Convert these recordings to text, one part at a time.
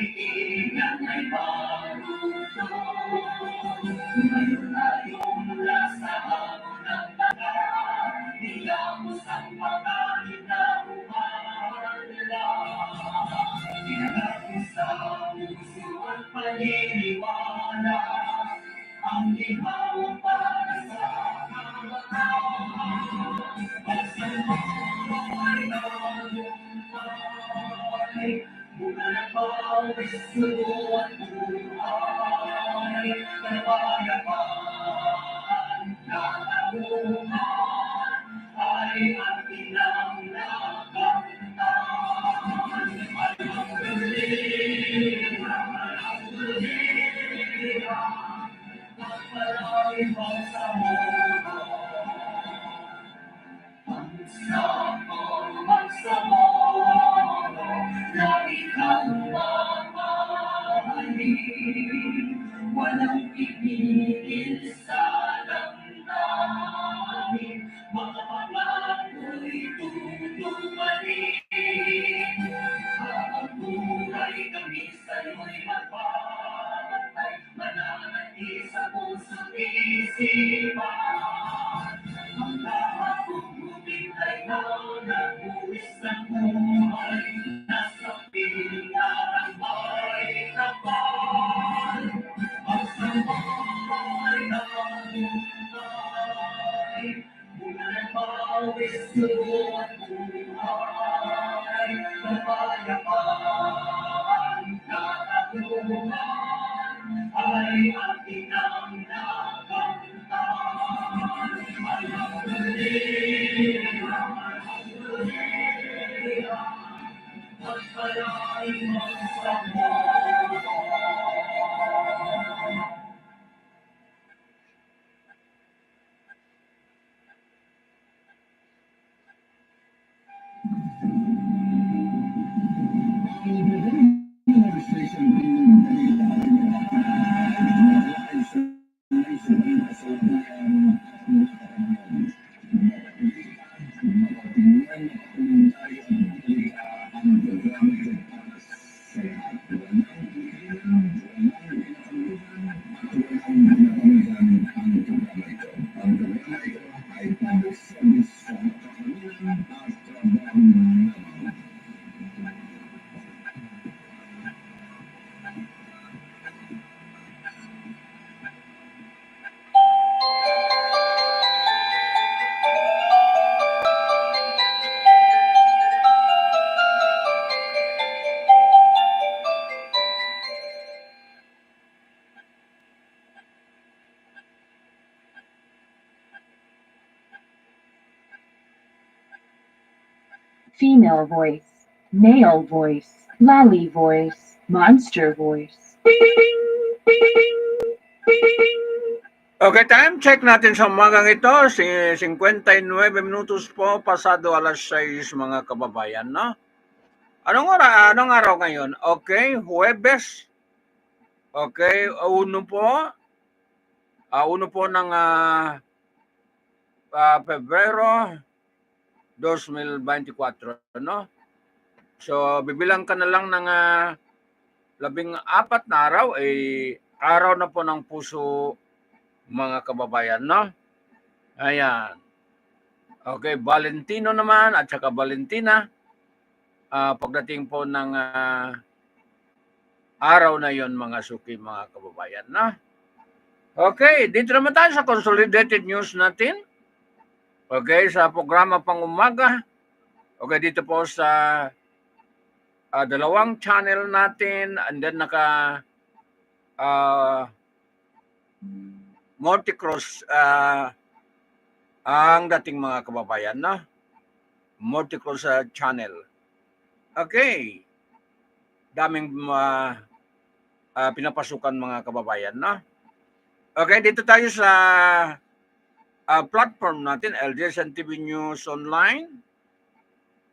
kaibigan ay marunong. Malayo mula sa hamon ng nakaraan, niyamos ang pangahit na umahalala. Pinagapos sa puso at paniniwala, ang lihaw para sa kabataan. Pagsambong ay nalumpay, mula na pawis sulo at buhay. Kapayapaan na tarungan ay ating nang nakamtan. Alhamdulillah, alhamdulillah, at maraming pagsamo. Magsamoro na ikaw mamahalin, walang pipigil sa damdamin, mga pangako'y tutuparin. Habang buhay kami sa'yo'y magpapatay, mananatili sa puso't isipan. Ang lahat bubukit ay nanabuwis ng buhay, nasa pilarang may kapal. Ang sambong ay nalumpay, mula ng pawis sulo at buhay. Kapayapaan na tarungan ay ating nang nakamtan. Alhamdulillah, alhamdulillah, at maraming pagsamo. Female voice, male voice, lolly voice, monster voice. Okay, time check natin sa umagang ito, 59 minutos po, pasado alas 6 mga kababayan, no? Anong araw ngayon? Okay, Huwebes. Okay, uno po ng Pebrero 2024, no? So, bibilang ka na lang ng 14 na araw, araw na po ng puso, mga kababayan, no? Ayan. Okay, Valentino naman at saka Valentina. Pagdating po ng araw na yon, mga suki, mga kababayan, no? Okay, dito naman tayo sa Consolidated News natin. Okay, sa programa pang umaga. Okay, dito po sa dalawang channel natin, and then naka multi-cross ang dating mga kababayan, no? Multi-cross channel. Okay. Daming pinapasukan mga kababayan, no? Okay, dito tayo sa platform natin, ADLSNTV News Online.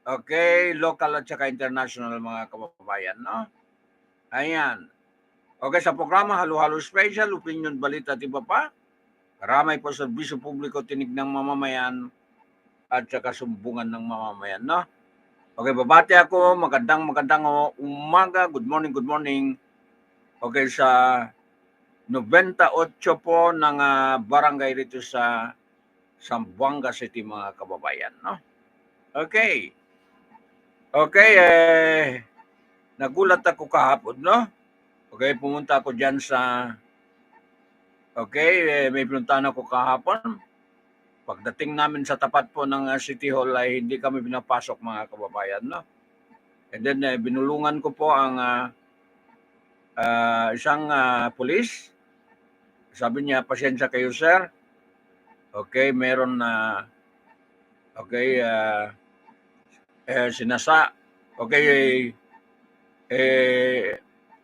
Okay, local at saka international mga kababayan, no? Ayan. Okay, sa programa Halo-Halo Special, Opinion, Balita at iba pa. Karamay po serbisyo publiko, tinig ng mamamayan at saka sumbungan ng mamamayan, no? Okay, babati ako. Magandang umaga. Good morning. Okay, sa 98 po ng barangay rito sa Zamboanga City, mga kababayan, no? Okay. Okay, nagulat ako kahapon, no? Okay, pumunta ako diyan sa may pinuntahan ako kahapon. Pagdating namin sa tapat po ng City Hall ay hindi kami pinapasok, mga kababayan, no? And then binulungan ko po ang isang pulis. Sabi niya, pasensya kayo, sir. Okay, meron na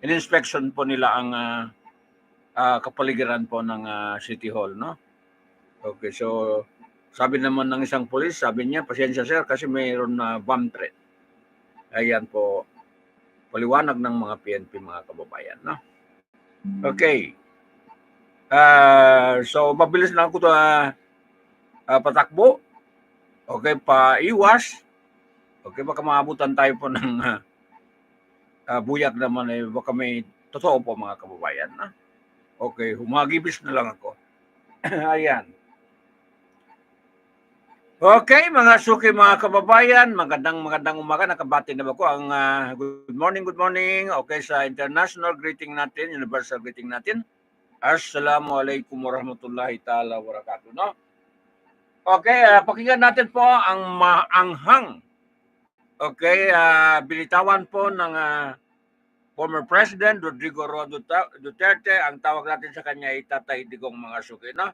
in-inspection po nila ang kapaligiran po ng City Hall, no? Okay, so sabi naman ng isang pulis, sabi niya, pasensya sir kasi mayroon na bomb threat. Ayan po, paliwanag ng mga PNP, mga kababayan, no? Okay. So mabilis na ako patakbo. Okay, paiwas. Okay, baka maabutan tayo po ng buyak naman, baka may totoo po, mga kababayan, no? Okay, humagibis na lang ako. Ayan. Okay, mga suki, mga kababayan, magandang umaga. Nakabati na ba ko ang good morning. Okay, sa international greeting natin, universal greeting natin. Assalamualaikum warahmatullahi ta'ala wabarakatuh, no? Okay, pakinggan natin po ang maanghang. Okay, binitawan po ng former President Rodrigo Roa Duterte. Ang tawag natin sa kanya ay Tatay Digong, mga suki, no?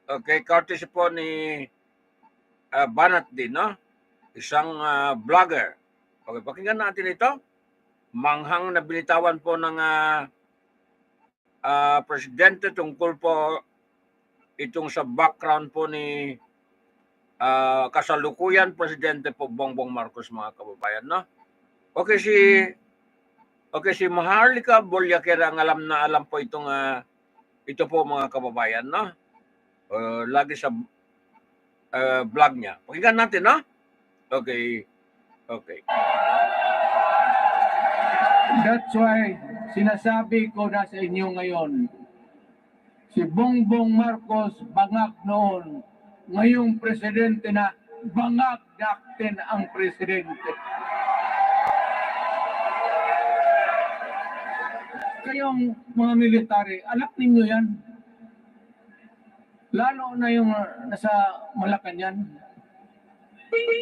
Okay, courtesy po ni Banat din, no? Isang vlogger. Okay, pakinggan natin ito. Manghang na binitawan po ng presidente tungkol po itong sa background po ni kasalukuyan presidente po Bongbong Marcos, mga kababayan, no? Okay, si Maharlika Bolyaquer ang alam po itong ito po, mga kababayan, no? Lagi sa vlog niya. Pakinggan natin, no? Okay. That's why sinasabi ko na sa inyo ngayon, si Bongbong Marcos bangak noon, ngayong presidente na bangak natin ang presidente. Kayong mga military, alam ninyo yan. Lalo na yung nasa Malacanang.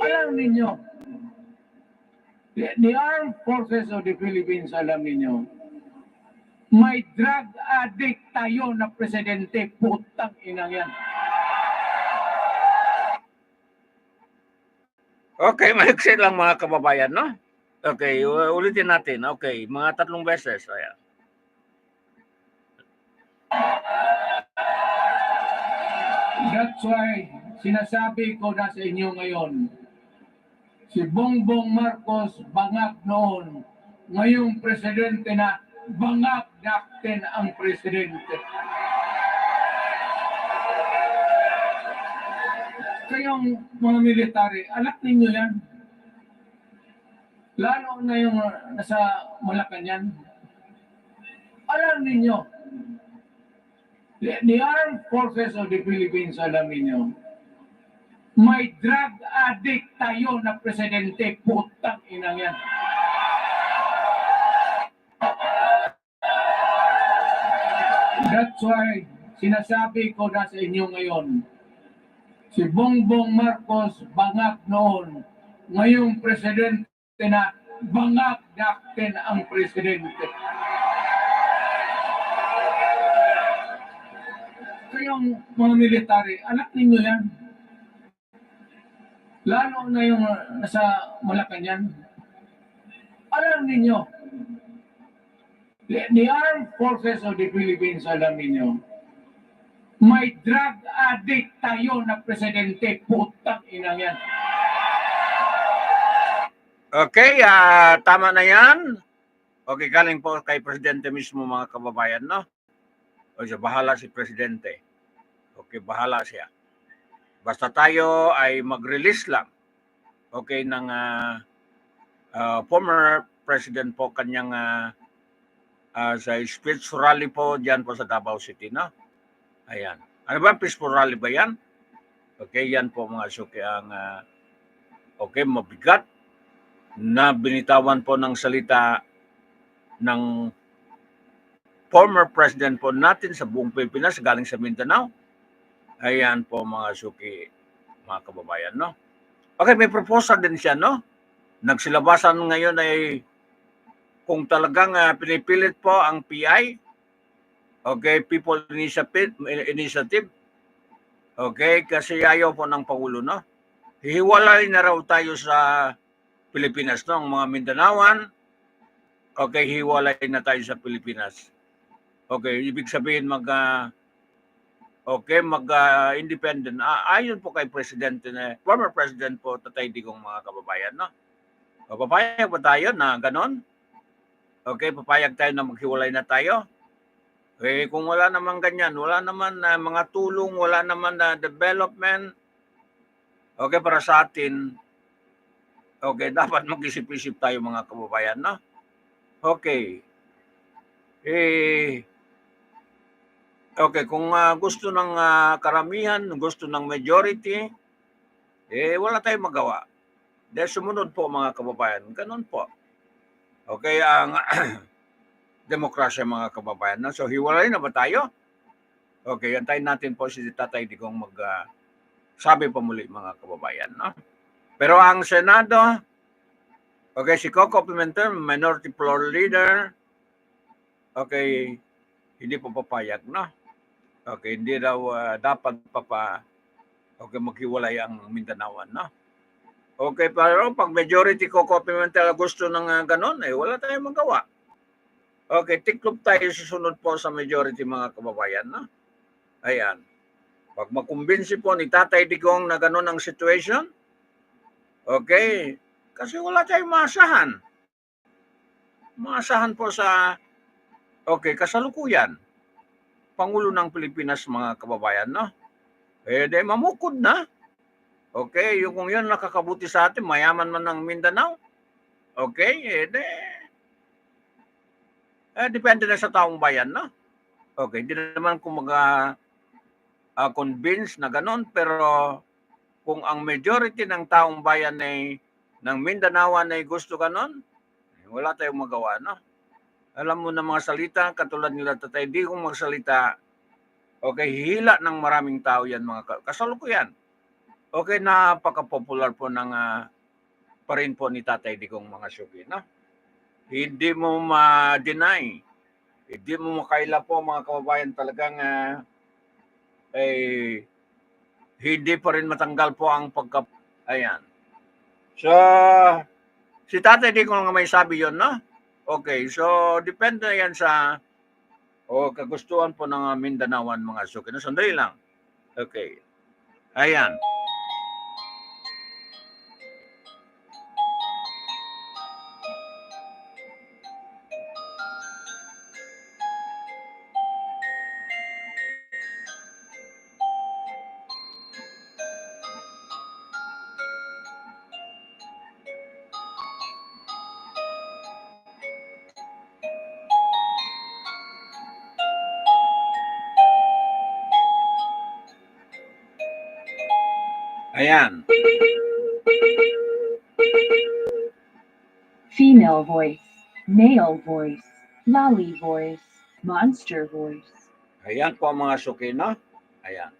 Alam ninyo, the Armed Forces of the Philippines, alam ninyo, may drug addict tayo na presidente, putang inang yan. Okay, maiksi lang, mga kababayan, no? Okay, ulitin natin. Okay, mga 3 beses. Ayan. That's why sinasabi ko na sa inyo ngayon, si Bongbong Marcos bangak noon, ngayong presidente na bangak natin ang presidente. Kayong mga military, alam ninyo yan. Lalo na yung nasa Malacanang. Alam ninyo, the Armed Forces of the Philippines, alam ninyo, may drug addict tayo na presidente, putang inang yan. That's why sinasabi ko na sa inyo ngayon, si Bongbong Marcos bangak noon, ngayong presidente na bangak natin ang presidente. Kayong mga military, alam ninyo yan. Lalo na yung nasa Malacanang. Alam ninyo, the Armed Forces of the Philippines, alam ninyo, may drug addict tayo na presidente, putang inang yan. Okay, tama na yan. Okay, galing po kay presidente mismo, mga kababayan, no? O siya, bahala si presidente. Okay, bahala siya. Basta tayo ay mag-release lang. Okay, ng former president po kanyang sa speech rally po diyan po sa Davao City, no? Ayan. Ano ba, peaceful rally ba yan? Okay, yan po mga suki ang okay, mabigat na binitawan po ng salita ng former president po natin sa buong Pilipinas galing sa Mindanao. Ayan po mga suki, mga kababayan, no? Okay, may proposal din siya, no? Nagsilabasan ngayon ay kung talagang pinipilit po ang PI, okay, People Initiative, okay, kasi ayaw po ng Pangulo, no? Hihiwalay na raw tayo sa Pilipinas, no? Ang mga Mindanaoan, okay, hiwalay na tayo sa Pilipinas. Okay, ibig sabihin mag-independent. Ayon po kay Presidente, former President po, Tatay Digong, mga kababayan, no? O, papayag ba tayo na ganon? Okay, papayag tayo na maghiwalay na tayo? Okay, kung wala naman ganyan, wala naman mga tulong, wala naman na development, okay, para sa atin, okay, dapat mag-isip-isip tayo mga kababayan, no? Okay. Okay, kung gusto ng karamihan, gusto ng majority, wala tayong magawa. Dahil sumunod po mga kababayan, ganun po. Okay, ang demokrasya mga kababayan, no? So, hiwalay na ba tayo? Okay, antayin natin po si Tatay Digong sabi pa muli mga kababayan, no? Pero ang Senado, okay, si Coco Pimentel, Minority Floor Leader, okay, hindi po papayag, no? Okay, hindi daw dapat okay, maghiwalay ang Mindanaoan, no? Okay, pero pag majority Coco Pimentel gusto ng ganon, wala tayong magawa. Okay, tiklop tayo susunod po sa majority mga kababayan, no? Ayan. Pag makumbinsi po ni Tatay Digong na ganon ang situation, okay, kasi wala tayong maasahan. Maasahan po sa, okay, kasalukuyan. Pangulo ng Pilipinas mga kababayan, no? De mamukod na. Okay, yung kung yun nakakabuti sa atin, mayaman man ng Mindanao. Okay, depende na sa taong bayan, no? Okay, hindi naman kung convince na ganon, pero kung ang majority ng taong bayan ng Mindanaoan ay gusto ganon, wala tayong magawa, no? Alam mo na mga salita, katulad nila Tatay Digong magsalita, okay, hihila ng maraming tao yan mga kasalukuyan. Okay, napaka-popular po ng pa rin po ni Tatay Digong mga suki, no? Hindi mo ma-deny, hindi mo makaila po mga kababayan talagang hindi pa rin matanggal po ang ayan. So, si Tatay Digong nga may sabi yon, no? Okay, so depende yan sa kagustuhan po ng Mindanaoan mga suki. No, sandali lang. Okay. Ayan. Ayan. Female voice, male voice, lolly voice, monster voice. Ayan po ang mga suki, no? Ayan.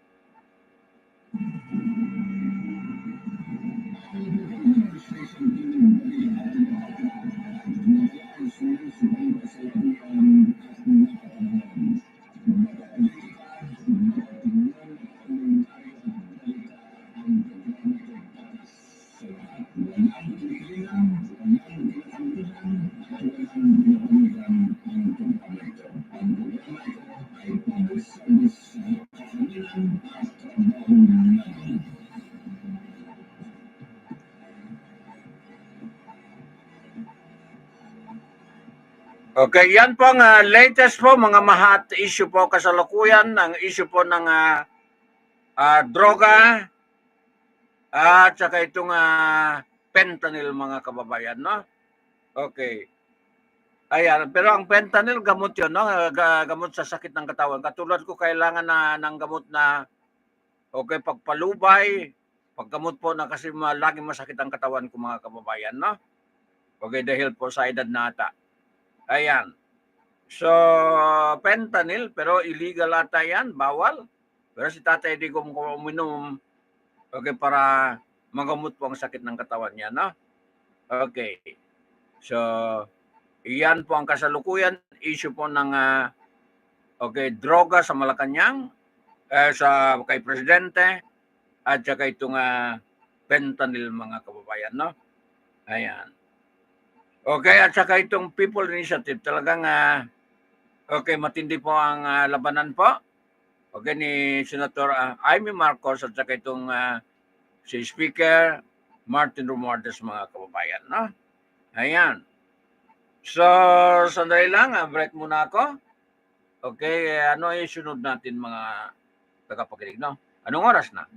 Okay, yan po ang latest po, mga mahat issue po kasalukuyan, ang issue po ng droga at saka itong fentanyl mga kababayan, no? Okay. Ayan, pero ang fentanyl, gamot yun, no? Gamot sa sakit ng katawan. Katulad ko, kailangan na ng gamot na, okay, pagpalubay, paggamot po na kasi laging masakit ang katawan ko, mga kababayan, no? Okay, dahil po sa edad na ata. Ayan. So, fentanyl, pero illegal ata yan, bawal. Pero si tatay di ko uminom, okay, para magamot po ang sakit ng katawan niya, no? Okay. So, iyan po ang kasalukuyan, issue po ng okay, droga sa Malacanang, sa kay Presidente, at saka itong fentanyl, mga kababayan, no? Ayan. Okay, at saka itong People Initiative, talagang okay, matindi po ang labanan po. Okay, ni Senator Amy Marcos at saka itong si Speaker Martin Romualdez, mga kababayan, no? Ayan. So, sandali lang, break muna ako. Okay, ano yung sunod natin, mga tagapakinig, no? Anong oras na?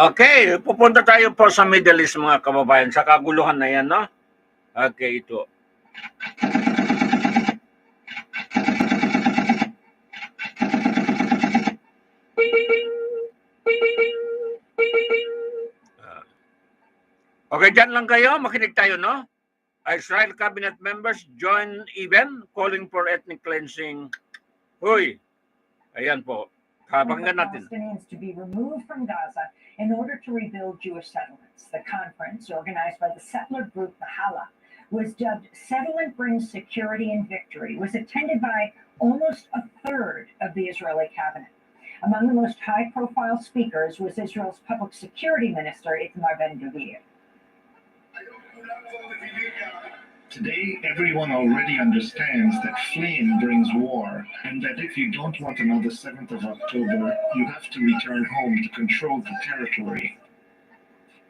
Okay, pupunta tayo po sa Middle East, mga kababayan, sa kaguluhan na yan, no? Okay, ito. Okay, dyan lang kayo, makinig tayo, no? Israel cabinet members join even calling for ethnic cleansing. Huy, ayan po. Kapakinggan natin. Palestinians to be removed from Gaza in order to rebuild Jewish settlements. The conference, organized by the settler group Mahala, was dubbed Settlement Brings Security and Victory, was attended by almost a third of the Israeli cabinet. Among the most high-profile speakers was Israel's public security minister, Itamar Ben-Gvir. Today, everyone already understands that fleeing brings war, and that if you don't want another 7th of October, you have to return home to control the territory.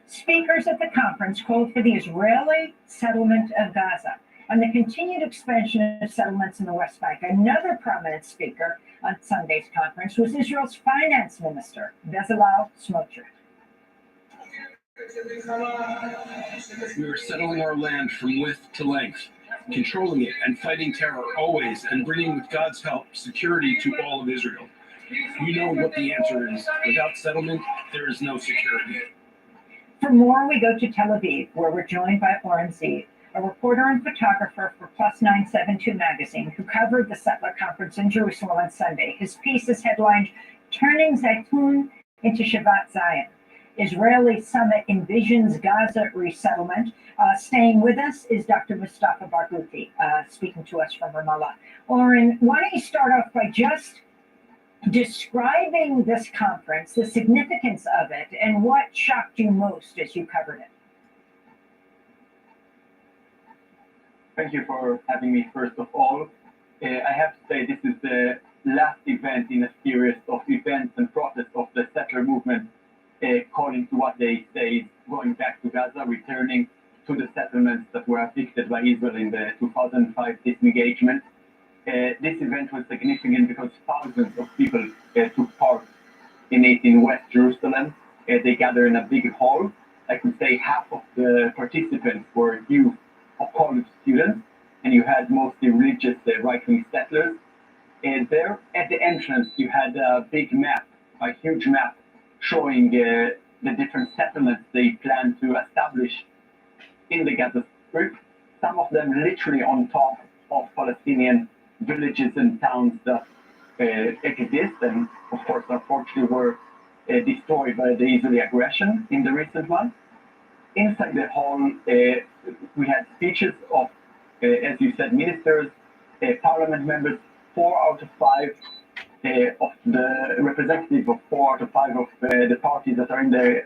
Speakers at the conference called for the Israeli settlement of Gaza and the continued expansion of settlements in the West Bank. Another prominent speaker on Sunday's conference was Israel's finance minister, Bezalel Smotrich. We are settling our land from width to length, controlling it and fighting terror always, and bringing, with God's help, security to all of Israel. You know what the answer is. Without settlement, there is no security. For more, we go to Tel Aviv, where we're joined by Oren Ziv, a reporter and photographer for Plus 972 magazine, who covered the settler conference in Jerusalem on Sunday. His piece is headlined, "Turning Zaytun into Shabbat Zion. Israeli summit envisions Gaza resettlement." Staying with us is Dr. Mustafa Barghouti, speaking to us from Ramallah. Oren, why don't you start off by just describing this conference, the significance of it, and what shocked you most as you covered it? Thank you for having me, first of all. I have to say this is the last event in a series of events and protests of the settler movement, according to what they say, going back to Gaza, returning to the settlements that were evicted by Israel in the 2005 disengagement. This event was significant because thousands of people took part in it in West Jerusalem. They gathered in a big hall. I could say half of the participants were youth of college students, and you had mostly religious right-wing settlers. There at the entrance, you had a big map, a huge map, showing the different settlements they plan to establish in the Gaza Strip, some of them literally on top of Palestinian villages and towns that exist, and of course, unfortunately, were destroyed by the Israeli aggression in the recent months. Inside the hall, we had speeches of, as you said, ministers, parliament members, 4 out of 5 of the representatives of 4 out of 5 of the parties that are in the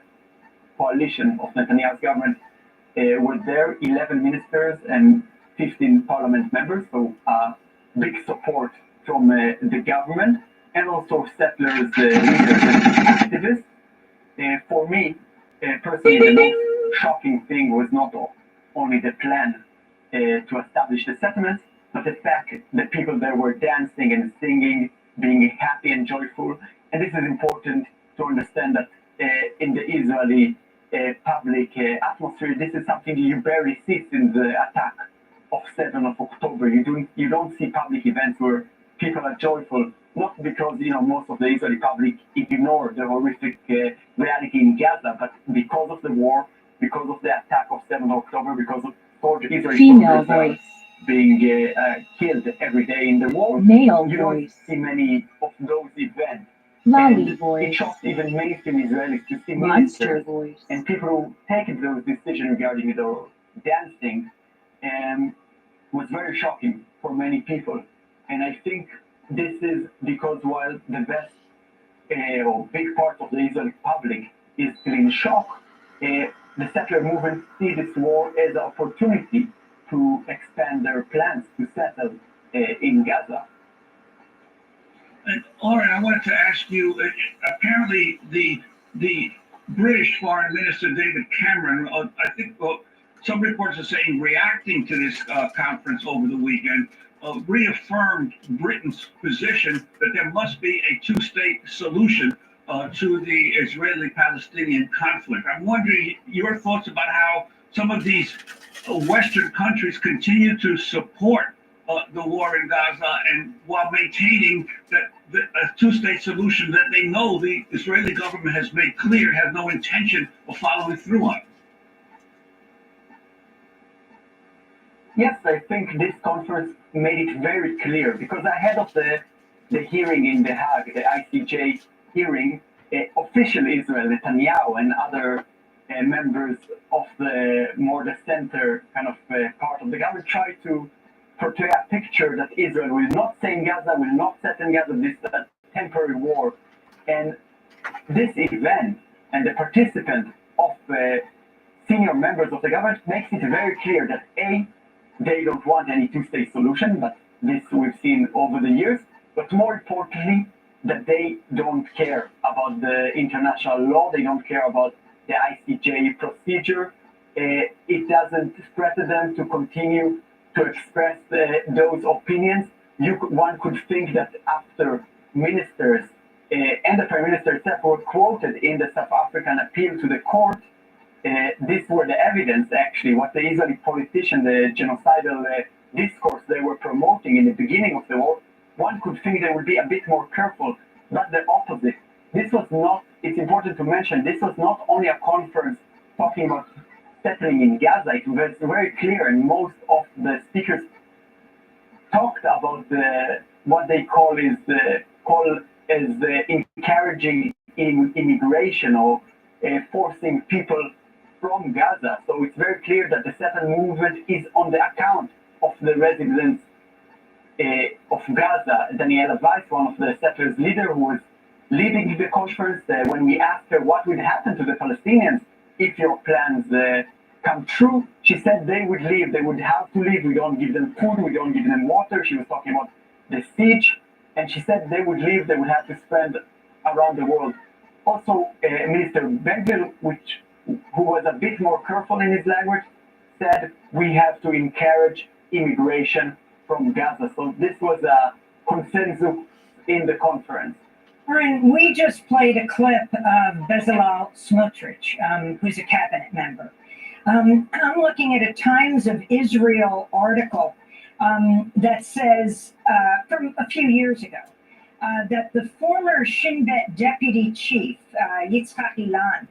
coalition of Netanyahu's government were there, 11 ministers and 15 parliament members, so big support from the government and also settlers, leaders and activists. For me, personally, the most shocking thing was not only the plan to establish the settlements, but the fact that people there were dancing and singing, being happy and joyful. And this is important to understand that in the Israeli public atmosphere, this is something you barely see since the attack of 7th of October. You don't see public events where people are joyful, not because most of the Israeli public ignore the horrific reality in Gaza, but because of the war, because of the attack of 7th of October, because of Israeli Female soldiers voice. being killed every day in the war. Male You don't voice. see many of those events. Lolly It voice. shocked even mainstream Israelis to see Monster ministers voice. and people who take those decisions regarding the dancing was very shocking for many people. And I think this is because while the vast or big part of the Israeli public is still in shock, the settler movement see this war as an opportunity to expand their plans to settle in Gaza. And Lauren, I wanted to ask you, apparently the British Foreign Minister David Cameron, I think some reports are saying reacting to this conference over the weekend, reaffirmed Britain's position that there must be a two-state solution to the Israeli-Palestinian conflict. I'm wondering your thoughts about how some of these Western countries continue to support the war in Gaza, and while maintaining that a two-state solution that they know the Israeli government has made clear has no intention of following through on. Yes, I think this conference made it very clear, because ahead of the hearing in The Hague, the ICJ hearing, official Israel, Netanyahu and other members of the center kind of part of the government tried to portray a picture that Israel will not stay in Gaza, will not settle in Gaza, this temporary war. And this event and the participants of senior members of the government makes it very clear that A, they don't want any two-state solution, but this we've seen over the years, but more importantly, that they don't care about the international law, they don't care about the ICJ procedure. It doesn't threaten them to continue to express those opinions. One could think that after ministers and the Prime Minister itself were quoted in the South African appeal to the court, these were the evidence, actually, what the Israeli politicians, the genocidal discourse they were promoting in the beginning of the war. One could think they would be a bit more careful, but the opposite. This was not, it's important to mention, this was not only a conference talking about settling in Gaza. It was very clear, and most of the speakers talked about what they call encouraging immigration or forcing people from Gaza. So it's very clear that the settlement movement is on the account of the residents of Gaza. Daniela Weiss, one of the settlers' leader, who was leading the conference, when we asked her what would happen to the Palestinians if your plans come true, she said they would leave. They would have to leave. We don't give them food. We don't give them water. She was talking about the siege, and she said they would leave. They would have to spend around the world. Also, Minister Ben-Gvir, who was a bit more careful in his language, said we have to encourage immigration from Gaza. So this was a consensus in the conference. Aaron, we just played a clip of Bezalel Smotrich, who's a cabinet member. I'm looking at a Times of Israel article that says, from a few years ago, that the former Shin Bet deputy chief, Yitzhak Ilan,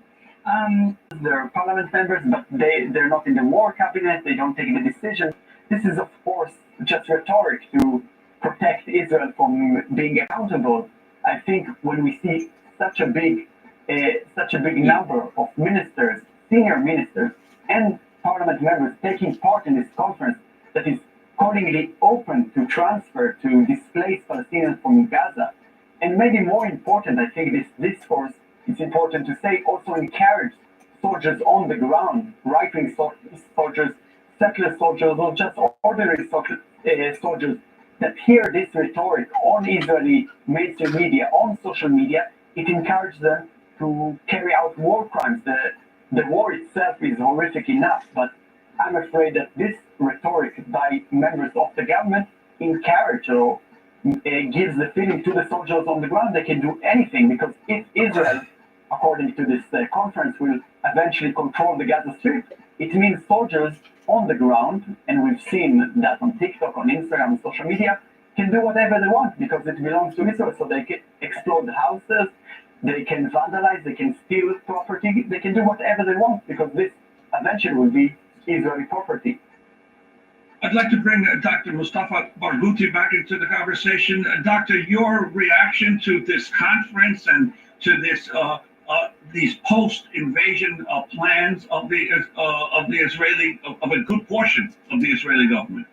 they're parliament members, but they're not in the war cabinet, they don't take the decision. This is, of course, just rhetoric to protect Israel from being accountable. I think when we see such a big number of ministers, senior ministers, and parliament members taking part in this conference that is accordingly open to transfer, to displace Palestinians from Gaza. And maybe more important, I think this discourse, it's important to say, also encourage soldiers on the ground, right-wing soldiers, secular soldiers, or just ordinary soldiers that hear this rhetoric on Israeli mainstream media, on social media. It encourages them to carry out war crimes. The war itself is horrific enough, but I'm afraid that this rhetoric by members of the government encourages or gives the feeling to the soldiers on the ground they can do anything, because if Israel, according to this conference, will eventually control the Gaza Strip, it means soldiers on the ground, and we've seen that on TikTok, on Instagram, on social media, can do whatever they want because it belongs to Israel. So they can explode houses, they can vandalize, they can steal property, they can do whatever they want because this eventually will be Israeli property. I'd like to bring Dr. Mustafa Barghouti back into the conversation. Doctor, your reaction to this conference and to this these post-invasion plans of the Israeli, of a good portion of the Israeli government.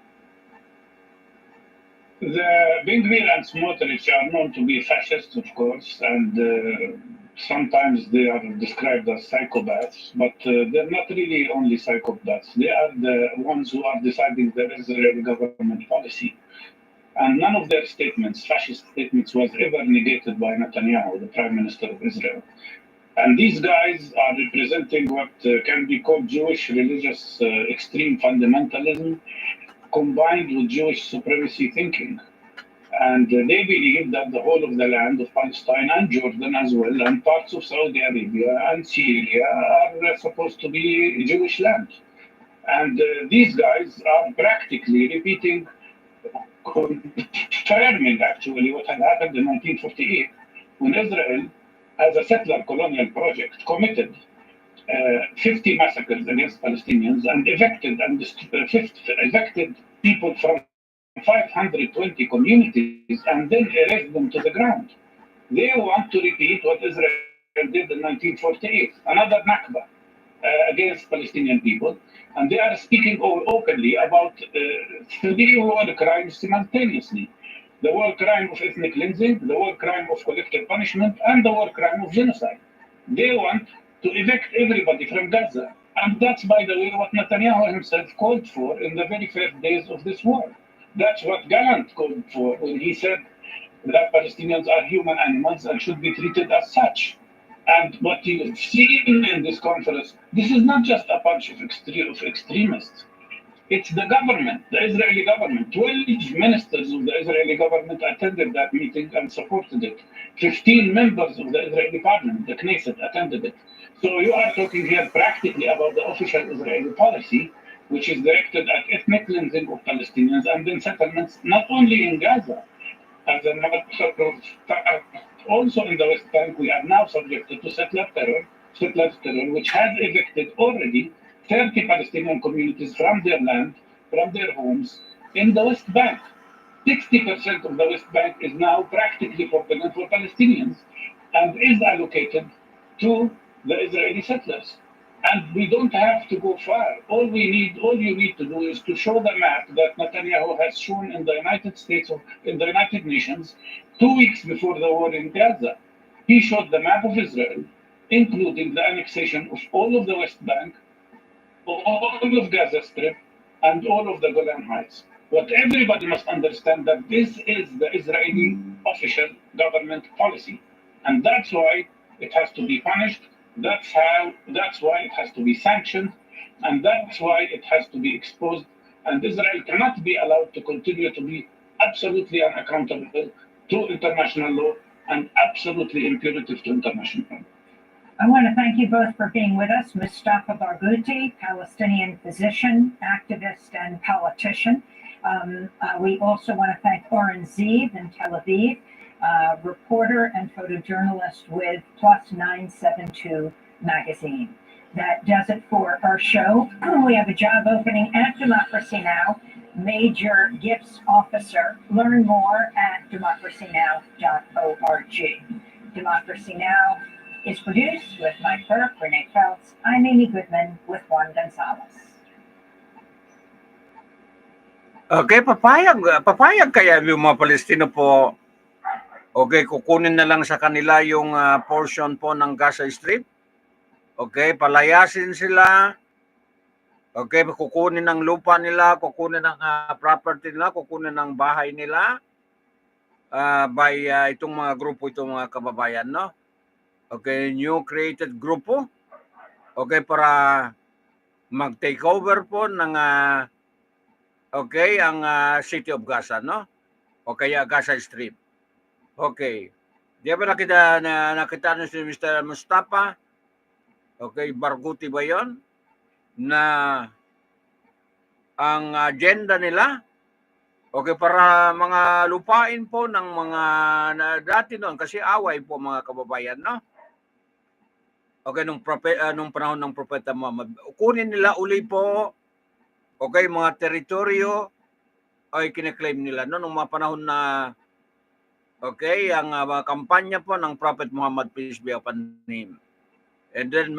The Ben-Gvir and Smotrich are known to be fascists, of course, and sometimes they are described as psychopaths, but they're not really only psychopaths. They are the ones who are deciding the Israeli government policy. And none of their statements, fascist statements, was ever negated by Netanyahu, the Prime Minister of Israel. And these guys are representing what can be called Jewish religious extreme fundamentalism combined with Jewish supremacy thinking. And they believe that the whole of the land of Palestine and Jordan as well, and parts of Saudi Arabia and Syria are supposed to be Jewish land. And these guys are practically repeating, confirming actually what had happened in 1948 when Israel, as a settler colonial project, committed 50 massacres against Palestinians and evicted people from 520 communities and then erased them to the ground. They want to repeat what Israel did in 1948, another Nakba against Palestinian people. And they are speaking openly about 3 war crimes simultaneously. The war crime of ethnic cleansing, the war crime of collective punishment, and the war crime of genocide. They want to evict everybody from Gaza. And that's, by the way, what Netanyahu himself called for in the very first days of this war. That's what Gallant called for when he said that Palestinians are human animals and should be treated as such. And what you've seen in this conference, this is not just a bunch of extremists. It's the government, the Israeli government. 12 ministers of the Israeli government attended that meeting and supported it. 15 members of the Israeli parliament, the Knesset, attended it. So you are talking here practically about the official Israeli policy, which is directed at ethnic cleansing of Palestinians and then settlements, not only in Gaza. As a matter of fact, also in the West Bank, we are now subjected to settler terror, which has evicted already 30 Palestinian communities from their land, from their homes in the West Bank. 60% of the West Bank is now practically forbidden for Palestinians and is allocated to the Israeli settlers. And we don't have to go far. All you need to do is to show the map that Netanyahu has shown in the United Nations 2 weeks before the war in Gaza. He showed the map of Israel, including the annexation of all of the West Bank, all of Gaza Strip, and all of the Golan Heights. What everybody must understand that this is the Israeli official government policy. And that's why it has to be punished. That's why it has to be sanctioned, and that's why it has to be exposed. And Israel cannot be allowed to continue to be absolutely unaccountable to international law and absolutely imperative to international law. I want to thank you both for being with us. Mustafa Barghouti, Palestinian physician, activist, and politician. We also want to thank Oren Zeev in Tel Aviv, reporter and photojournalist with Plus 972 magazine. That does it for our show. We have a job opening at Democracy Now! Major Gifts Officer. Learn more at democracynow.org. Democracy Now is produced with Mike Burke, Renee Feltz. I'm Amy Goodman with Juan Gonzalez. Okay, papayag kaya yung mga Palestino po, okay, kukunin na lang sa kanila yung portion po ng Gaza Strip. Okay, palayasin sila. Okay, kukunin ng lupa nila, kukunin ng property nila, kukunin ng bahay nila by itong mga grupo, itong mga kababayan, no? Okay, new created grupo. Okay, para mag-take over po ng okay, ang City of Gaza, no? O kaya Gaza Strip. Okay. Di ba nakita niyo si Mr. Mustafa? Okay, Barghouti ba 'yon? Na ang agenda nila, okay, para mga lupain po ng mga dati noon, kasi away po mga kababayan, no? Okay, nung panahon ng Propeta Muhammad, kunin nila uli po, okay, mga teritoryo ay kine-claim nila no nung mga panahon na, okay, ang kampanya po ng Prophet Muhammad, peace be upon him. And then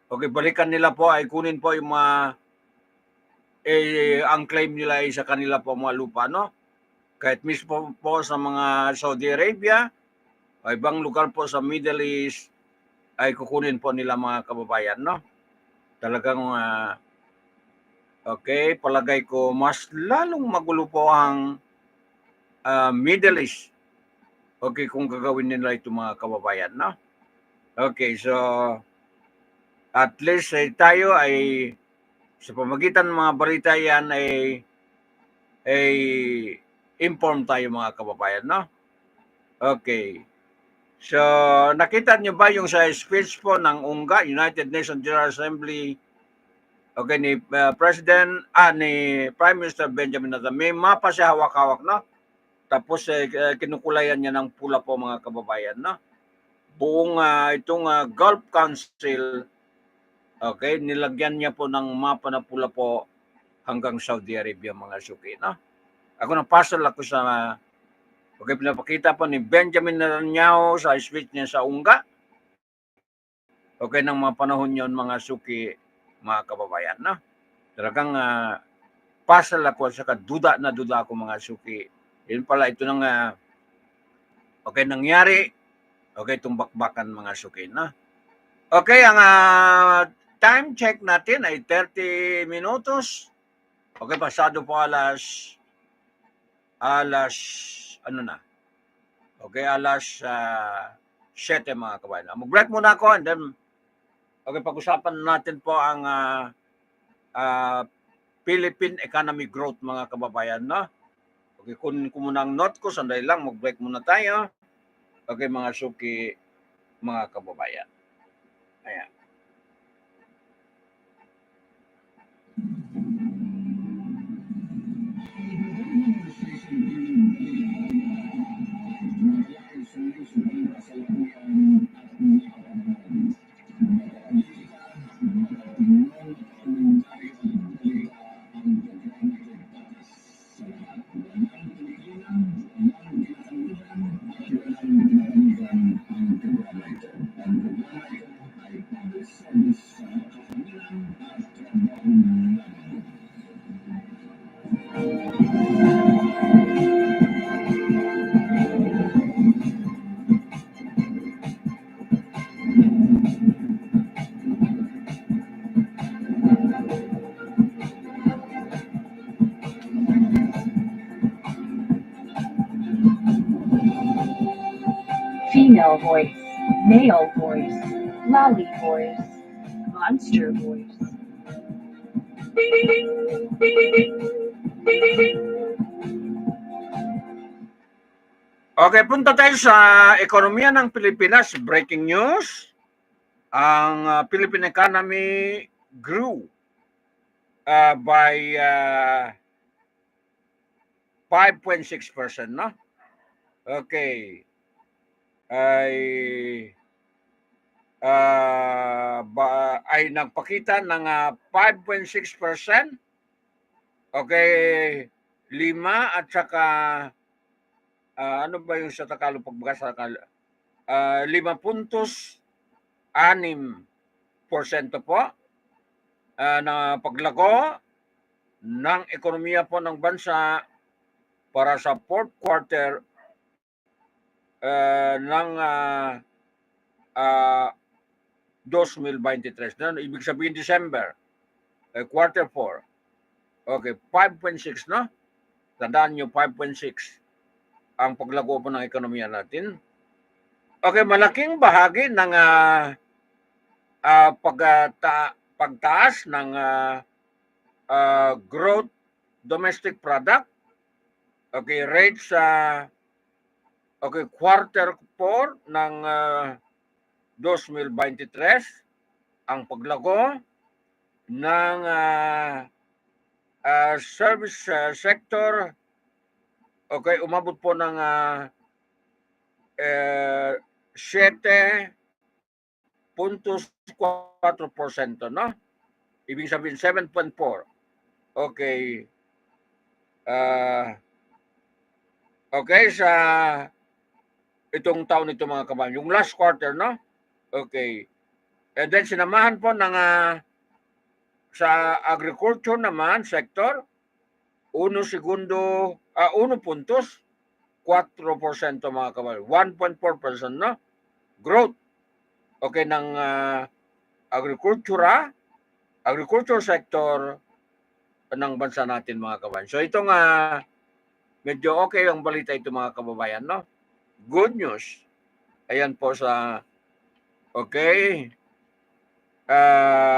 okay, balikan nila po ay kunin po yung mga ang claim nila ay sa kanila po mga lupa, no? Kahit mismo po sa mga Saudi Arabia, ay ibang lugar po sa Middle East, ay kukunin po nila mga kababayan, no? Talagang okay, palagay ko mas lalong magulo po ang Middle East. Okay, kung gagawin nila ito mga kababayan, no? Okay, so at least tayo ay sa pamagitan ng mga balita yan ay inform tayo mga kababayan, no? Okay. So, nakita niyo ba yung sa speech po ng UNGA, United Nations General Assembly, okay, ni ni Prime Minister Benjamin Netanyahu, may mapa siya hawak-hawak, no? Tapos kinukulayan niya ng pula po mga kababayan, no? Buong itong Gulf Council, okay, nilagyan niya po ng mapa na pula po hanggang Saudi Arabia mga suki, no? Ako napasal ako sa okay, pinapakita po ni Benjamin Netanyahu sa speech niya sa UNGA. Okay, ng mga panahon yon mga suki, mga kababayan, no? Talagang pasal ako sa duda ako mga suki. Yun pala ito nang okay, nangyari. Okay, itong bakbakan mga suki, no? Okay, ang time check natin ay 30 minutos. Okay, pasado po alas ano na? Okay, alas 7 mga kabayan. Mag-break muna ako and then okay, pag-usapan natin po ang Philippine economic growth mga kababayan, no? Okay, kunin ko muna ang note ko, sandali lang, mag-break muna tayo. Okay, mga suki, mga kababayan. Ayan. Female voice, male voice, lolly voice, monster voice. Okay, punta tayo sa ekonomiya ng Pilipinas. Breaking news. Ang Philippine economy grew by 5.6%, no? Okay. Ay nagpakita ng 5.6%. Okay, 5 at saka ano ba yung sa Tagalog pagbaga sa Tagalog? 5.6% po na paglago ng ekonomiya po ng bansa para sa fourth quarter ng 2023. Ibig sabihin December, quarter 4. Okay, 5.6, no? Tandaan nyo, 5.6 ang paglago po ng ekonomiya natin. Okay, malaking bahagi ng pagtaas ng growth domestic product. Okay, rate sa quarter 4 ng 2023, ang paglago ng service sector, okay, umabot po ng 7.4%, no? Ibig sabihin 7.4. Okay. Okay, sa itong taon nito mga kabayan, yung last quarter, no? Okay. And then sinamahan po ng sa agriculture naman sector, 1.4% mga kabayan. 1.4%, no? Growth. Okay, ng agriculture sector ng bansa natin mga kabayan. So itong medyo okay ang balita ito mga kababayan, no? Good news. Ayan po sa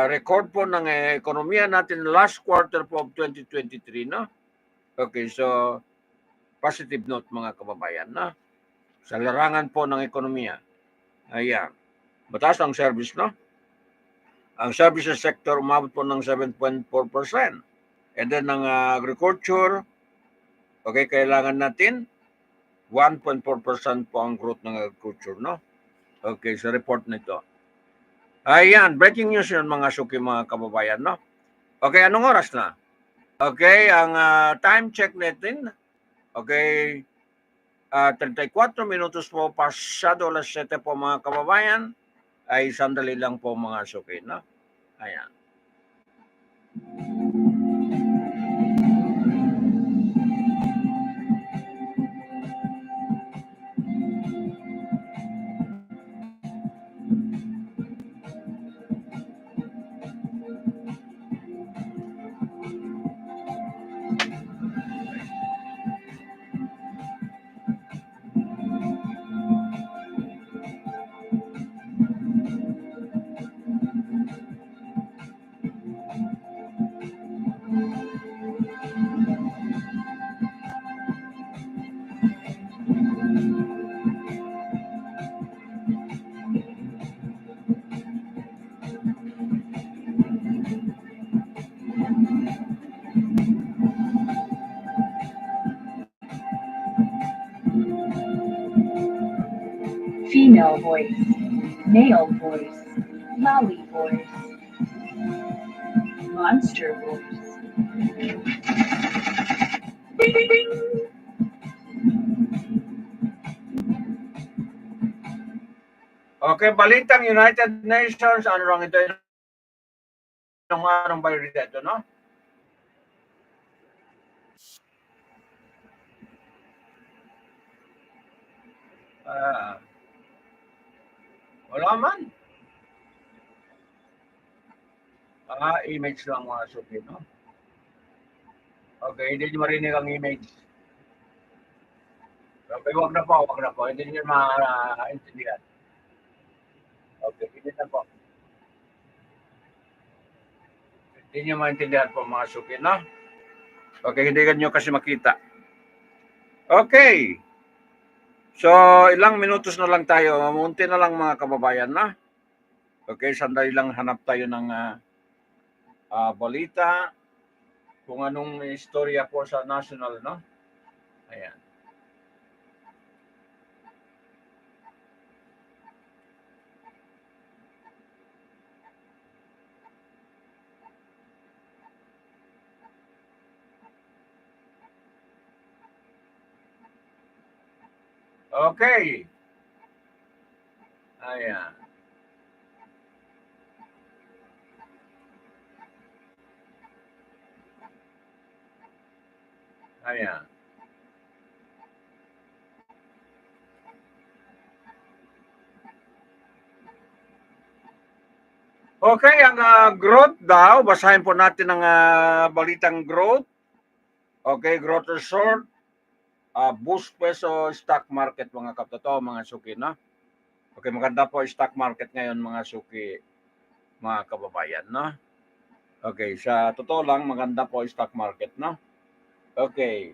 record po ng ekonomiya natin last quarter po of 2023, no? Okay, so positive note mga kababayan, no? Sa larangan po ng ekonomiya. Ayan. Mataas ang service, no? Ang services sector umabot po ng 7.4%. And then ang agriculture, okay, kailangan natin 1.4% po ang growth ng agriculture, no? Okay, sa report nito. Ayan, breaking news yun mga suki mga kababayan, no? Okay, anong oras na? Okay, ang time check natin, okay, 34 minutos po pasado alas 7 po mga kababayan, ay sandali lang po mga suki, no? Ayan. Female voice, male voice, lolly voice, monster voice. Okay, balitang United Nations, ano lang ito, ng anong balita ito, no? Wala man. Image lang mga suki, no? Okay, hindi nyo marinig ang image. Okay, wag na po. Hindi nyo maintindihan. Okay, hindi na po. Hindi nyo maintindihan po mga suki, no? Okay, hindi nyo kasi makita. Okay. So, ilang minutos na lang tayo. Munti na lang mga kababayan, na. Okay, sandali lang hanap tayo ng balita. Kung anong istorya po sa national, no? Ayan. Okay. Ayan. Ayan. Okay, ang growth daw, basahin po natin ang balitang growth. Okay, growth resort, boost peso stock market mga kaptotoo, mga suki, no? Okay, maganda po stock market ngayon mga suki, mga kababayan, no? Okay, sa totoo lang, maganda po stock market, no? Okay.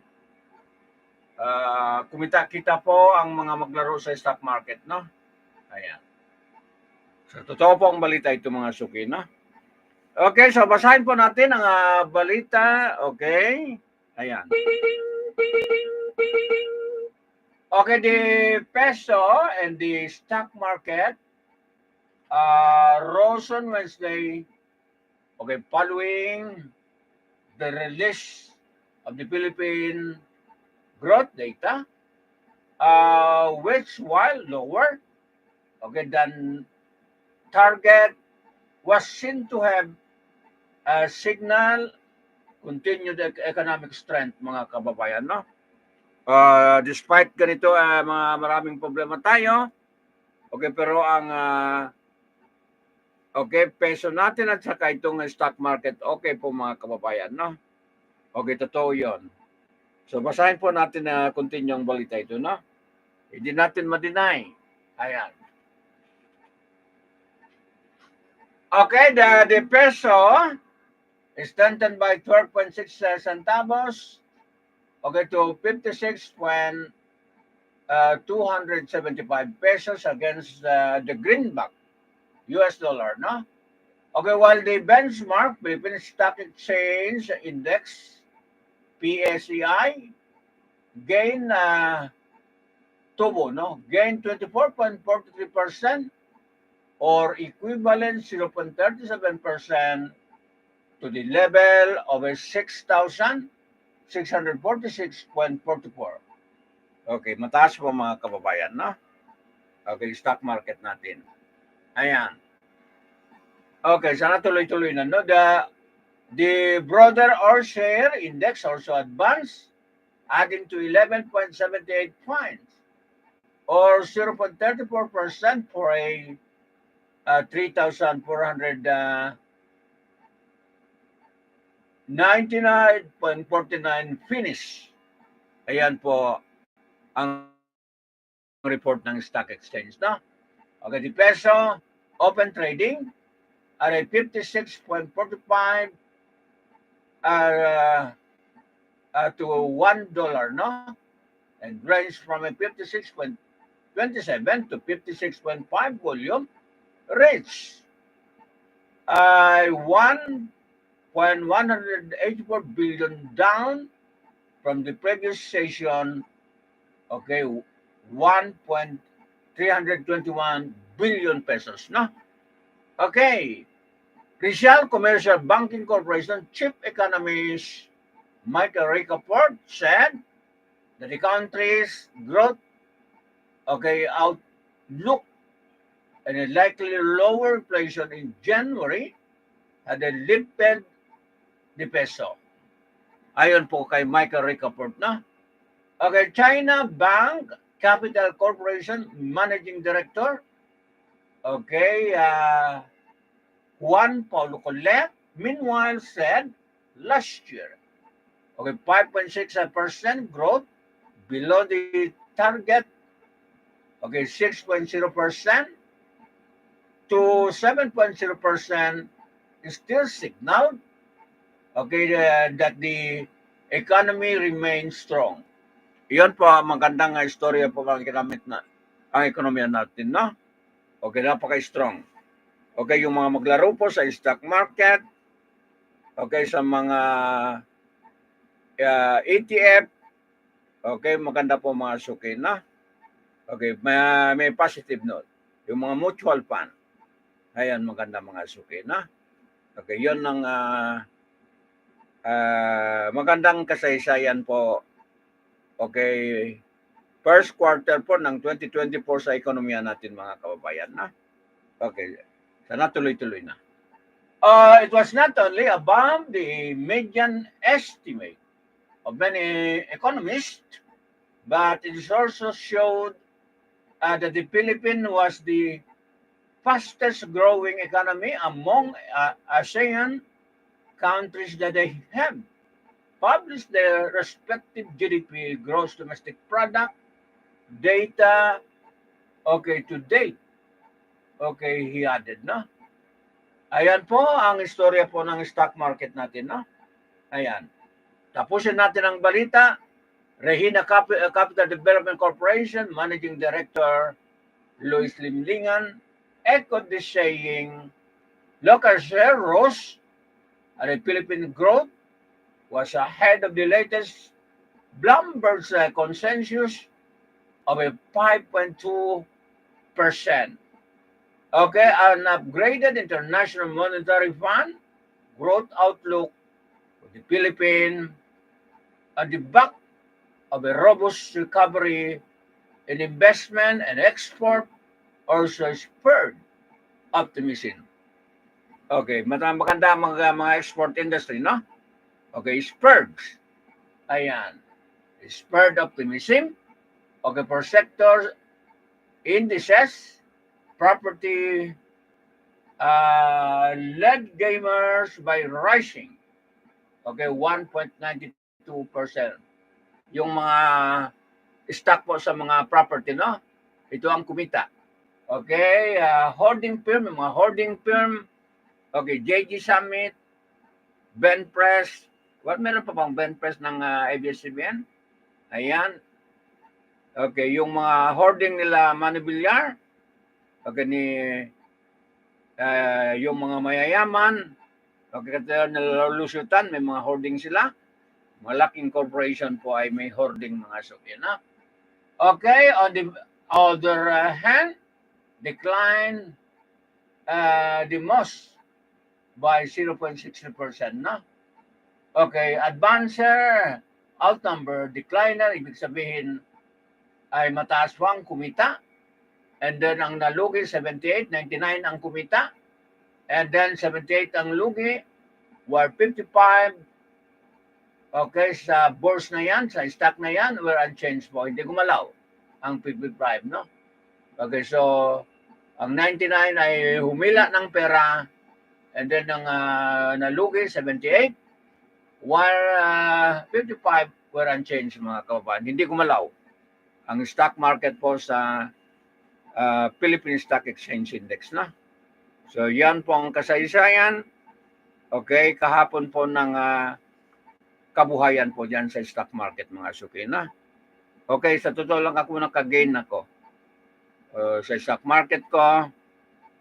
Kumita-kita po ang mga maglaro sa stock market, no? Ayan. So, totoo po ang balita ito mga suki, no? Okay, so basahin po natin ang balita. Okay. Ayan. Okay, the peso and the stock market rose on Wednesday. Okay, following the release of the Philippine growth data, which while lower, okay, than target, was seen to have a signal continued economic strength, mga kababayan, no? Despite ganito, mga maraming problema tayo, okay, pero ang okay, peso natin at saka itong stock market, okay po mga kababayan, no? Okay, totoo yun. So, basahin po natin na continue ang balita ito, no? Hindi natin ma-deny. Ayan. Okay, the peso is strengthened by 12.6 centavos, okay, to 56.275 pesos against the greenback US dollar, no? Okay, while the benchmark Philippine Stock Exchange Index, PSEI, gain tubo, no? Gain 24.43% or equivalent 0.37% to the level of 6,646.44. Okay, mataas po mga kababayan, no? Okay, stock market natin. Ayan. Okay, sana tuloy-tuloy na, no? The broader all share index also advanced, adding to 11.78 points or 0.34% for a 3,499.49 finish. Ayan po ang report ng stock exchange, no? Okay, the peso open trading at a 56.45 to $1, no? And range from a 56.27 to 56.5 volume, reach 1.184 billion down from the previous session. Okay, 1.321 billion pesos, no? Okay. Rizal Commercial Banking Corporation Chief Economist Michael Ricaport said that the country's growth, okay, outlook and a likely lower inflation in January had lifted the peso. Ayon po kay Michael Ricaport, na. Okay, China Bank Capital Corporation Managing Director, okay, Juan Paulo Collet, meanwhile, said last year, okay, 5.6% growth below the target, okay, 6.0% to 7.0% is still signaled, okay, that the economy remains strong. Iyon po, magandang istorya po ang ekonomiya natin, no? Okay, napaka-strong. Okay, yung mga maglaro po sa stock market, okay, sa mga ETF, okay, maganda po mga suki, na. Okay, may positive note. Yung mga mutual fund, ayan, maganda mga suki, na. Okay, yun ang magandang kasaysayan po. Okay, first quarter po ng 2024 sa ekonomiya natin, mga kababayan. Na? Okay, sana tuloy-tuloy na. It was not only above the median estimate of many economists, but it also showed that the Philippines was the fastest growing economy among ASEAN countries that they have published their respective GDP, gross domestic product, data, okay, to date. Okay, he added, no? Ayan po ang istorya po ng stock market natin, no? Ayan. Tapusin natin ang balita. Regina Capital Development Corporation, Managing Director Luis Limlingan, echoed the saying, local share rose and the Philippine growth was ahead of the latest Bloomberg's consensus of a 5.2%. Okay, an upgraded International Monetary Fund growth outlook for the Philippines at the back of a robust recovery in investment and export also spurred optimism. Okay, maganda mga export industry, no? Okay, spurred. Ayan. Spurred optimism. Okay, for sector indices, property led gamers by rising. Okay, 1.92%. Yung mga stock po sa mga property, no? Ito ang kumita. Okay, hoarding firm, mga hoarding firm. Okay, JG Summit, Ben Press. Meron pa bang Ben Press ng ABS-CBN? Ayan. Okay, yung mga hoarding nila Manibilyar. Okay, yung mga mayayaman. Okay, kasi nalalusutan, may mga hoarding sila. Malaking corporation po ay may hoarding mga sukyan. Okay, on the other hand, decline the most by 0.60%. No? Okay, advancer, outnumber, decliner, ibig sabihin ay mataas po ang kumita. And then ang nalugi, 78, 99 ang kumita. And then 78 ang lugi, were 55. Okay, sa bourse na yan, sa stock na yan, were unchanged po. Hindi gumalaw ang 55, no? Okay, so ang 99 ay humila ng pera. And then ang nalugi, 78. While 55 were unchanged, mga kababayan. Hindi gumalaw ang stock market po sa Philippine Stock Exchange Index, na. So yan po ang kasaysayan. Okay, kahapon po ng kabuhayan po dyan sa stock market, mga suki, na. Okay, sa totoo lang ako nakagain ako sa stock market ko.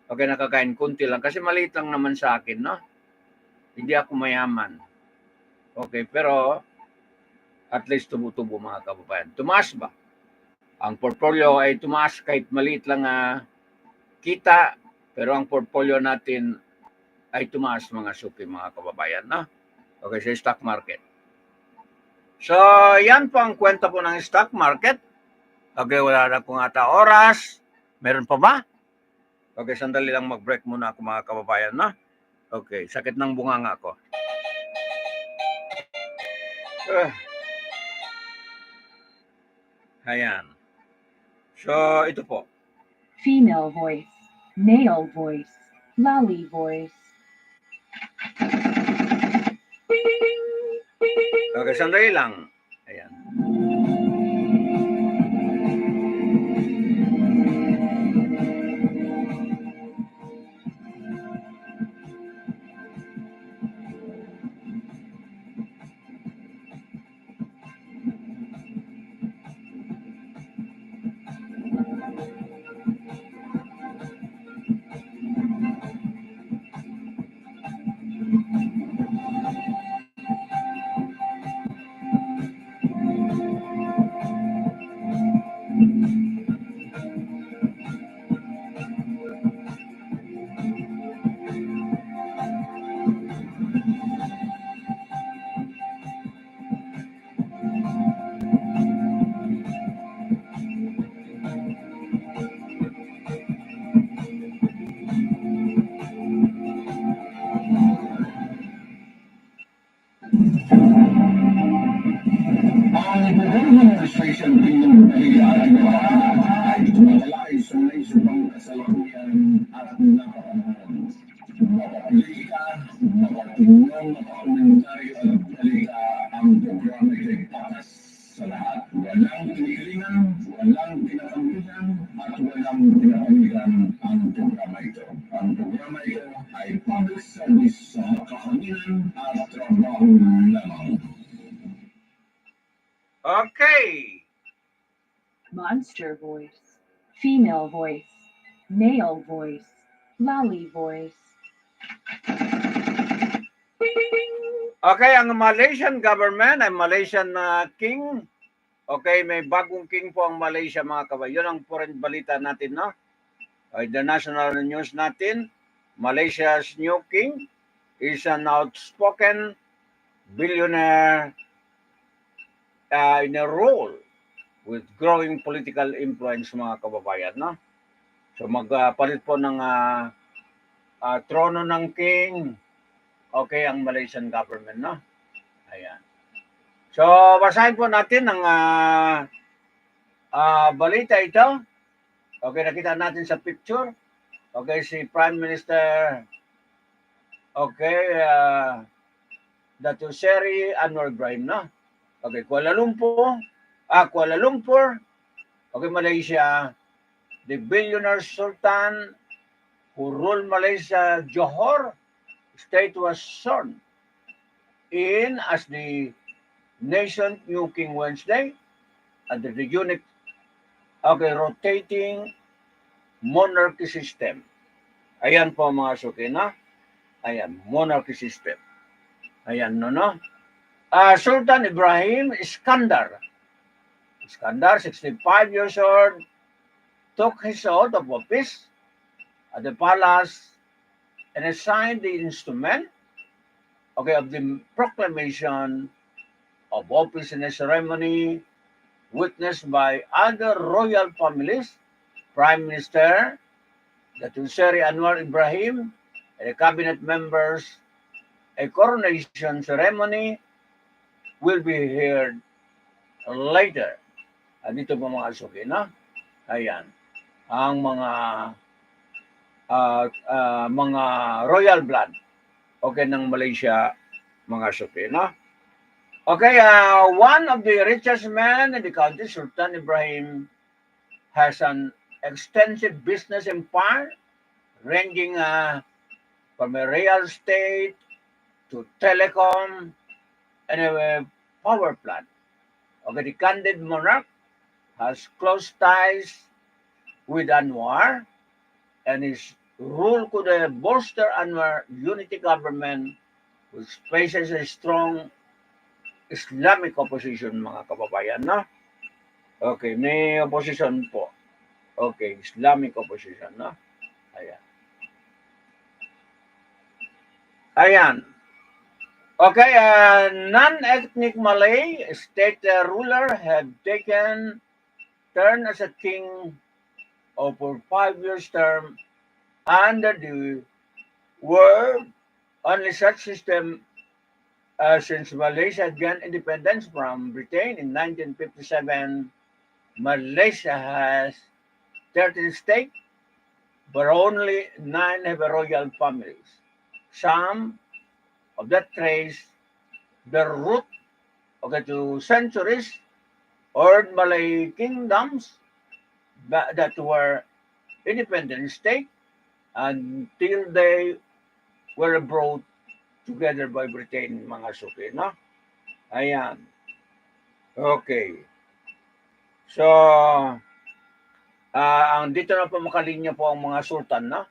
Okay, nakakain kunti lang kasi maliit lang naman sa akin, no. Hindi ako mayaman. Okay, pero at least tumutubo, mga kababayan. Tumaas ba? Ang portfolio ay tumaas kahit maliit lang kita, pero ang portfolio natin ay tumaas, mga suki, mga kababayan, no? Okay, sa stock market. So, yan po ang kwenta po ng stock market. Okay, wala na kung ata oras. Meron pa ba? Okay, sandali lang, mag-break muna ako, mga kababayan, no? Okay, sakit ng bunganga ko. Ayan. So, ito po. Female voice, male voice, lolly voice. Okay, sandali lang. Ayan. makapaglika, makatulong, makakomentaryo at talika ang programa ito'y patas sa lahat. Walang pinigilingan, walang pinakampihan, at walang pinapamigan ang programa ito. Ang programa ito ay public service sa kahanginan at trabaho lamang. Okay. Monster voice, female voice, male voice, lolly voice. Okay, ang Malaysian government ay Malaysian king. Okay, may bagong king po ang Malaysia mga kabayan. Yun ang foreign balita natin, no? Okay, the national news natin, Malaysia's new king is an outspoken billionaire in a role with growing political influence mga kababayan, no? So magpalit po ng trono ng king. Okay, ang Malaysian government, no? Ayan. So, basahin po natin ang balita ito. Okay, nakita natin sa picture. Okay, si Prime Minister, okay, Dato' Seri Anwar Ibrahim, no? Okay, Kuala Lumpur, okay, Malaysia, the billionaire Sultan who ruled Malaysia, Johor State was sworn in as the nation's new king Wednesday under the unique, okay, rotating monarchy system. Ayan po mga suki, no? Ayan, monarchy system. Ayan, no? Sultan Ibrahim Iskandar, 65 years old, took his oath of office at the palace and signed the instrument, okay, of the proclamation of office in a ceremony witnessed by other royal families, Prime Minister Dato' Seri Anwar Ibrahim, and the cabinet members. A coronation ceremony will be held later. Dito po mga suki, no? Ayan. Ang mga royal blood, okay, ng Malaysia, mga suki, no? Okay, one of the richest men in the country, Sultan Ibrahim, has an extensive business empire ranging from a real estate to telecom and a power plant. Okay, the candid monarch has close ties with Anwar, and his rule could bolster Anwar unity government, which faces a strong Islamic opposition, mga kababayan, no? Okay, may opposition po. Okay, Islamic opposition, no? Ayan. Ayan. Okay, non-ethnic Malay state ruler had taken turn as a king for 5 years term under the world only such system since Malaysia gained independence from Britain in 1957. Malaysia has 13 states, but only 9 have royal families. Some of that trace their root, okay, to centuries old Malay kingdoms that were independent state until they were brought together by Britain, mga suki, no? Ayan. Okay. So, ang dito na po makalinya po ang mga sultan, no?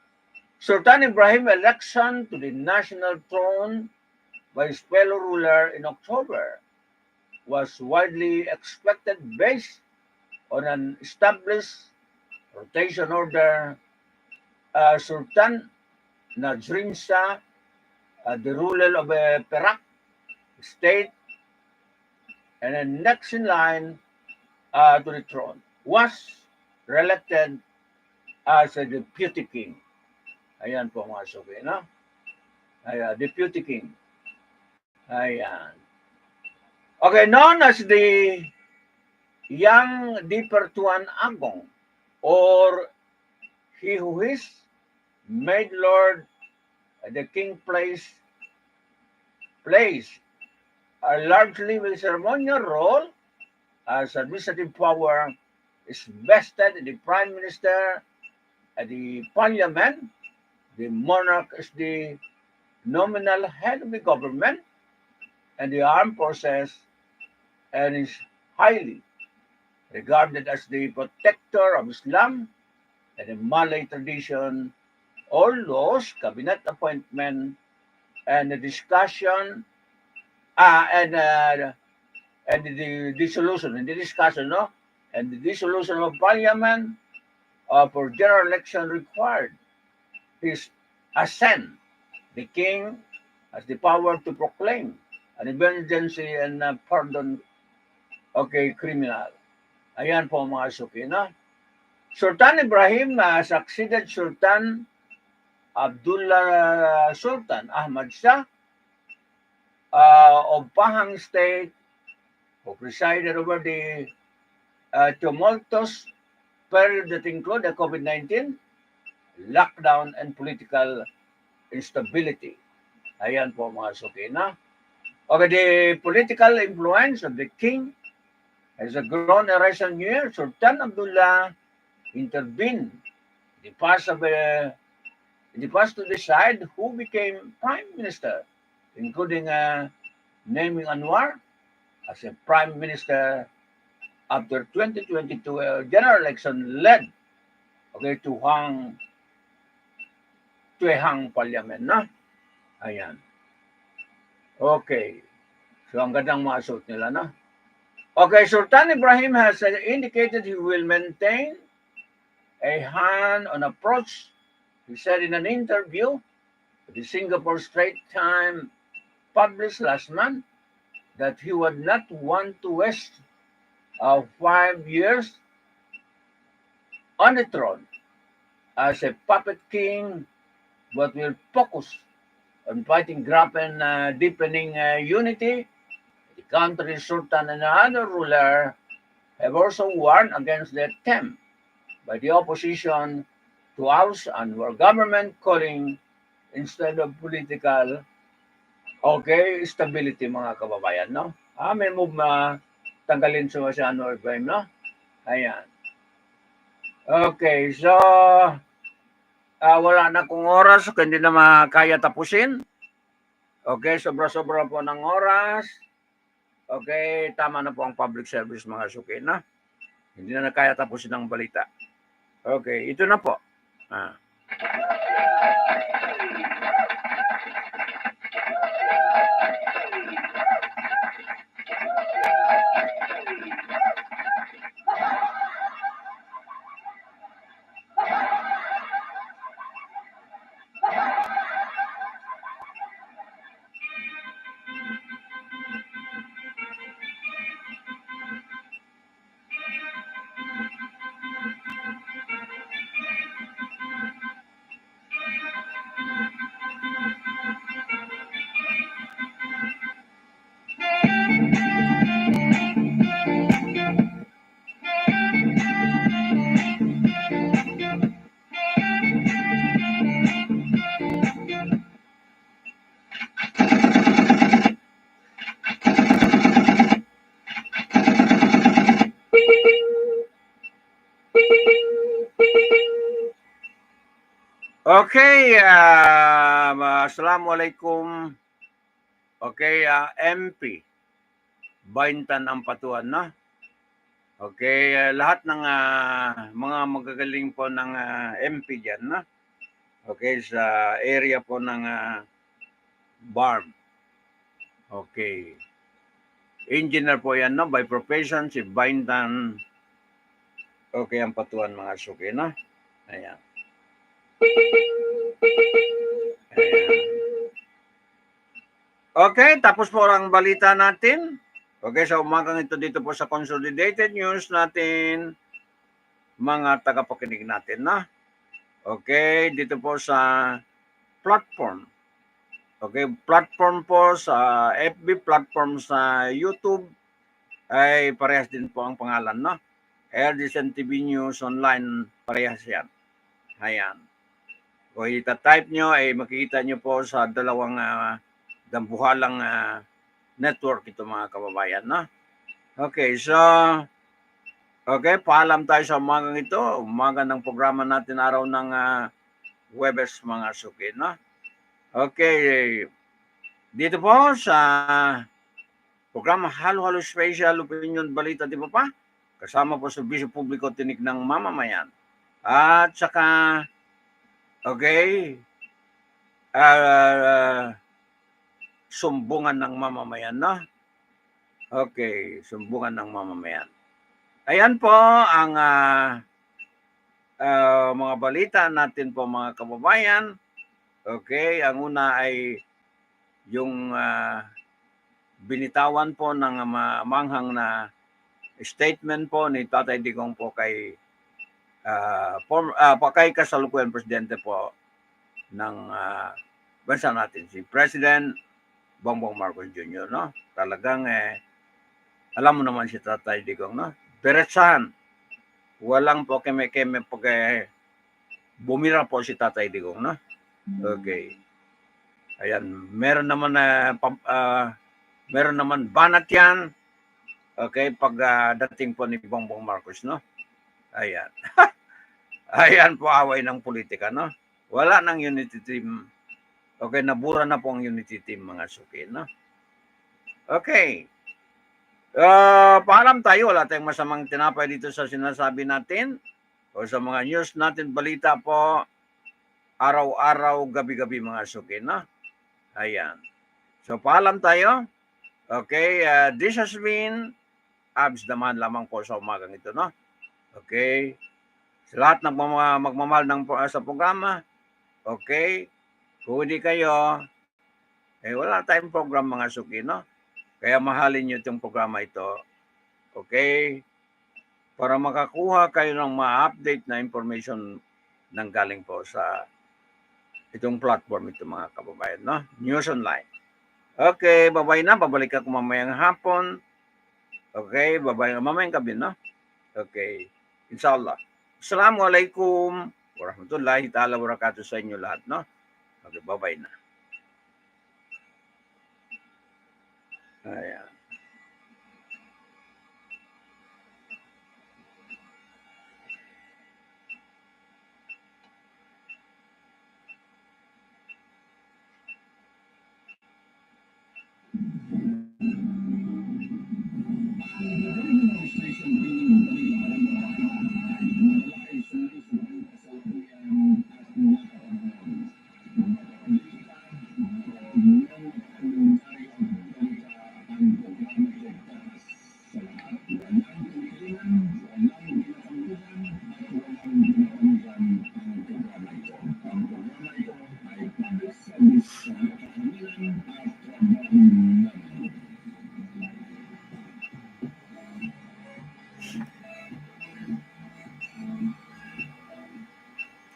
Sultan Ibrahim election to the national throne by his fellow ruler in October was widely expected based on an established rotation order. Sultan Najrin Shah, the ruler of Perak state, and then next in line to the throne, was re-elected as a deputy king. Ayan po mga suki, no? Ayan, deputy king. Ayan. Okay, known as the Yang Dipertuan Agong, or he who is made Lord the king plays a largely ceremonial role as administrative power is vested in the prime minister and the parliament. The monarch is the nominal head of the government and the armed forces and is highly regarded as the protector of Islam and the Malay tradition. All laws, cabinet appointment, and the discussion, and the dissolution, and the discussion, no, and the dissolution of parliament for general election required his assent. The king has the power to proclaim an emergency and pardon, criminal. Ayan po mga suki, no? Sultan Ibrahim succeeded Sultan Abdullah Sultan Ahmad Shah of Pahang State, who presided over the tumultuous period that included the COVID-19, lockdown, and political instability. Ayan po mga suki, no? Okay, the political influence of the king has grown in recent years. Sultan Abdullah intervened in the past to decide who became prime minister, including naming Anwar as a prime minister after 2022 general election led to a hang parliament, no? Ayan. Okay. So, ang gandang mga suit nila, no? Okay, Sultan Ibrahim has indicated he will maintain a hand-on approach. He said in an interview with the Singapore Straits Times published last month that he would not want to waste 5 years on the throne as a puppet king, but will focus on fighting graft and deepening unity. The country's sultan and other ruler have also warned against the attempt by the opposition to oust Anwar government, calling instead of political stability, mga kababayan, no? May move na tanggalin si Anwar Ibrahim, no? Ayan. Okay, so wala na kong oras, so hindi na makaya tapusin. Okay, sobra-sobra po ng oras. Okay, tama na po ang public service, mga suki, na. Hindi na kaya tapusin ang balita. Okay, ito na po. Okay, assalamualaikum. Okay, MP Baintan ang patuan, no? Okay, lahat ng mga magagaling po ng MP diyan, no? Okay, sa area po ng BARM. Okay. Engineer po yan, no? By profession, si Baintan. Okay, ang patuan, mga suki, no? Ayan. Okay, tapos po ang balita natin. Okay, sa umagang ito dito po sa Consolidated News natin, mga tagapakinig natin, na. Okay, dito po sa platform. Okay, platform po sa FB, platform sa YouTube, ay parehas din po ang pangalan, no? ADLSNTV News Online, parehas yan. Ayan. O ita-type nyo, ay makikita nyo po sa dalawang dambuhalang network ito mga kababayan. No? Okay, so, okay, paalam tayo sa umagang ito. Umaga ng programa natin araw ng Webes mga suki. No? Okay, dito po sa programa Halo-Halo Special Opinion Balita, di ba pa? Kasama po sa Bisyo Publiko Tinik ng Mamamayan. At saka, okay, sumbungan ng mamamayan, no? Okay, sumbungan ng mamamayan. Ayan po ang mga balita natin po mga kababayan. Okay, ang una ay yung binitawan po ng manghang na statement po ni Tatay Digong po kay kay kasalukuyan presidente po ng bansa natin, si President Bongbong Marcos Jr., no? Talagang alam mo naman si Tatay Digong, no? Diretsahan. Walang po keme-keme pag bumira po si Tatay Digong, no? Okay. Ayan, meron naman banat yan. Okay, pag dating po ni Bongbong Marcos, no? Ayan. Ayan po away ng politika, no? Wala nang unity team. Okay, nabura na po ang unity team mga suki, no? Okay. Paalam tayo, wala tayong masamang tinapay dito sa sinasabi natin o sa mga news natin, balita po, araw-araw, gabi-gabi mga suki, no? Ayan. So, paalam tayo. Okay, this has been Abs Daman lamang po sa umagang ito, no? Okay. Sa lahat ng magmamahal sa programa, okay, kung hindi kayo, wala tayong program mga suki, no? Kaya mahalin nyo itong programa ito, okay? Para makakuha kayo ng ma-update na information nang galing po sa itong platform ito mga kababayan, no? News Online. Okay, bye-bye na. Babalik ako mamayang hapon. Okay, bye-bye. Mamayang gabi, no? Okay, inshallah. Assalamualaikum warahmatullahi ta'ala wabarakatuh sa inyo lahat, no? Okay, bye-bye na. Ayan.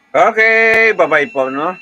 Okay, bye-bye po, no?